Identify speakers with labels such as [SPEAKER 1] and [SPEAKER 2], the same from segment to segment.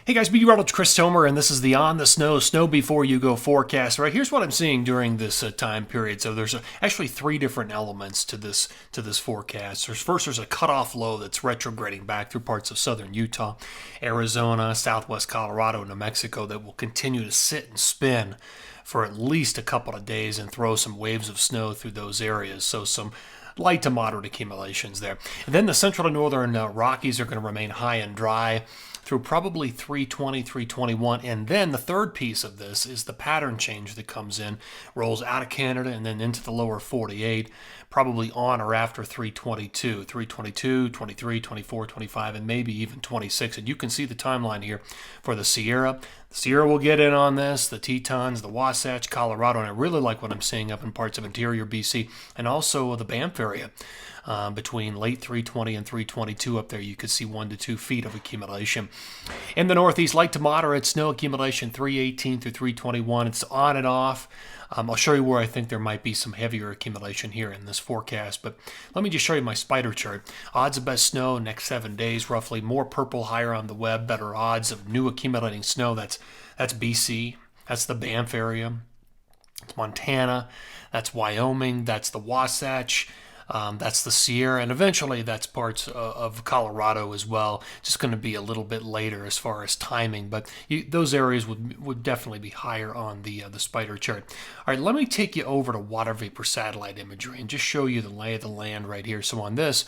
[SPEAKER 1] Hey guys, meteorologist Chris Tomer, and this is the On the Snow Before You Go forecast. Right, here's what I'm seeing during this time period. So there's actually three different elements to this forecast. There's a cutoff low that's retrograding back through parts of southern Utah, Arizona, southwest Colorado, New Mexico that will continue to sit and spin for at least a couple of days and throw some waves of snow through those areas. So some light to moderate accumulations there. And then the central and northern Rockies are going to remain high and dry through probably 320, 321. And then the third piece of this is the pattern change that comes in, rolls out of Canada and then into the lower 48, probably on or after 322, 322, 23, 24, 25, and maybe even 26. And you can see the timeline here for the Sierra. The Sierra will get in on this, the Tetons, the Wasatch, Colorado, and I really like what I'm seeing up in parts of interior BC and also the Banff area. Between late 320 and 322 up there, you could see 1 to 2 feet of accumulation. In the northeast, light to moderate snow accumulation 318 through 321. It's on and off. I'll show you where I think there might be some heavier accumulation here in this forecast, but let me just show you my spider chart. Odds of best snow next 7 days, roughly. More purple higher on the web, better odds of new accumulating snow. That's BC. That's the Banff area. It's Montana. That's Wyoming. That's the Wasatch. That's the Sierra, and eventually that's parts of Colorado as well. Just going to be a little bit later as far as timing, but those areas would definitely be higher on the spider chart. All right, let me take you over to water vapor satellite imagery and just show you the lay of the land right here. So on this,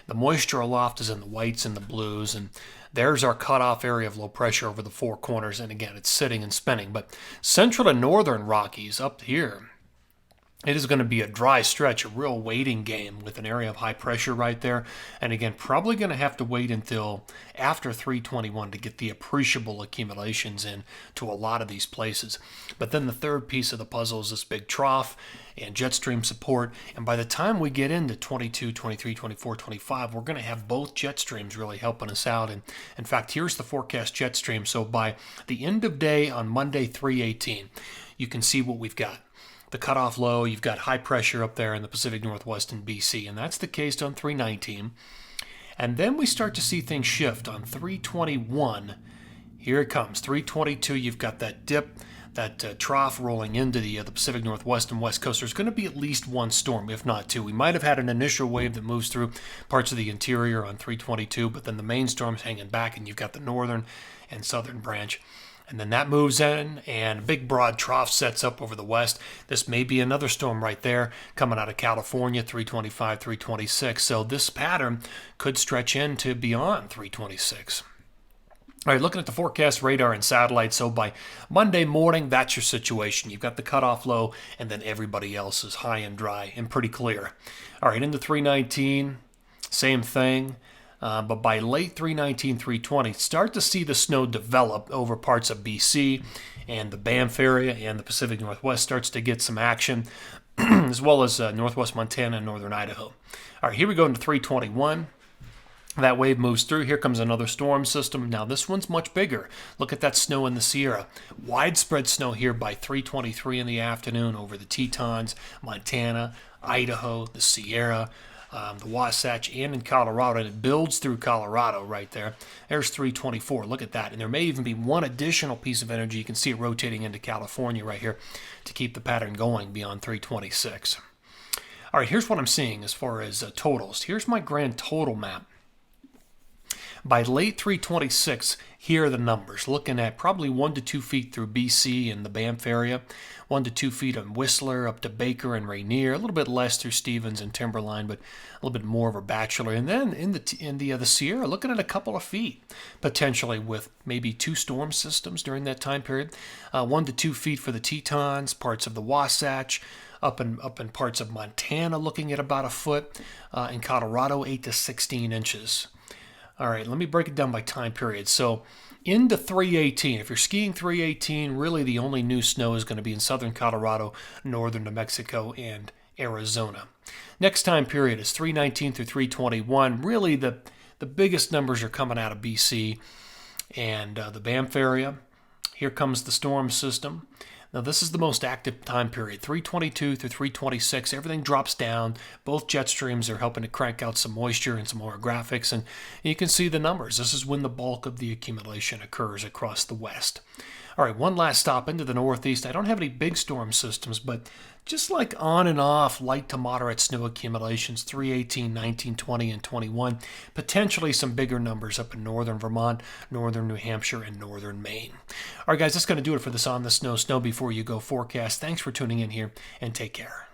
[SPEAKER 1] the moisture aloft is in the whites and the blues, and there's our cutoff area of low pressure over the four corners, and again, it's sitting and spinning. But central and northern Rockies up here, it is going to be a dry stretch, a real waiting game with an area of high pressure right there. And again, probably going to have to wait until after 321 to get the appreciable accumulations in to a lot of these places. But then the third piece of the puzzle is this big trough and jet stream support. And by the time we get into 22, 23, 24, 25, we're going to have both jet streams really helping us out. And in fact, here's the forecast jet stream. So by the end of day on Monday, 318, you can see what we've got. The cutoff low, you've got high pressure up there in the Pacific Northwest and BC, and that's the case on 319. And then we start to see things shift on 321. Here it comes, 322. You've got that dip, that trough rolling into the Pacific Northwest and West Coast. There's going to be at least one storm, if not two. We might have had an initial wave that moves through parts of the interior on 322, but then the main storm's hanging back, and you've got the northern and southern branch. And then that moves in, and a big broad trough sets up over the west. This may be another storm right there coming out of California, 325, 326. So this pattern could stretch into beyond 326. All right, looking at the forecast radar and satellite. So by Monday morning, that's your situation. You've got the cutoff low, and then everybody else is high and dry and pretty clear. All right, into 319, same thing. But by late 319, 320, start to see the snow develop over parts of BC, and the Banff area and the Pacific Northwest starts to get some action, as well as northwest Montana and northern Idaho. All right, here we go into 321. That wave moves through. Here comes another storm system. Now this one's much bigger. Look at that snow in the Sierra. Widespread snow here by 3:23 in the afternoon over the Tetons, Montana, Idaho, the Sierra, the Wasatch, and in Colorado, and it builds through Colorado right there. There's 324. Look at that. And there may even be one additional piece of energy. You can see it rotating into California right here to keep the pattern going beyond 326. All right, here's what I'm seeing as far as totals. Here's my grand total map. By late 326, here are the numbers. Looking at probably 1 to 2 feet through BC and the Banff area, 1 to 2 feet on Whistler, up to Baker and Rainier, a little bit less through Stevens and Timberline, but a little bit more of a Bachelor. And then in the Sierra, looking at a couple of feet, potentially with maybe 2 storm systems during that time period. 1 to 2 feet for the Tetons, parts of the Wasatch, up in parts of Montana, looking at about a foot. In Colorado, 8 to 16 inches. All right, let me break it down by time period. So into 318, if you're skiing 318, really the only new snow is going to be in southern Colorado, northern New Mexico, and Arizona. Next time period is 319 through 321. Really the biggest numbers are coming out of BC and the Banff area. Here comes the storm system. Now, this is the most active time period, 322 through 326. Everything drops down. Both jet streams are helping to crank out some moisture and some orographics, and you can see the numbers. This is when the bulk of the accumulation occurs across the west. All right, one last stop into the northeast. I don't have any big storm systems, but just like on and off light to moderate snow accumulations, 318, 19, 20, and 21. Potentially some bigger numbers up in northern Vermont, northern New Hampshire, and northern Maine. All right, guys, that's going to do it for this On the Snow Before You Go forecast. Thanks for tuning in here, and take care.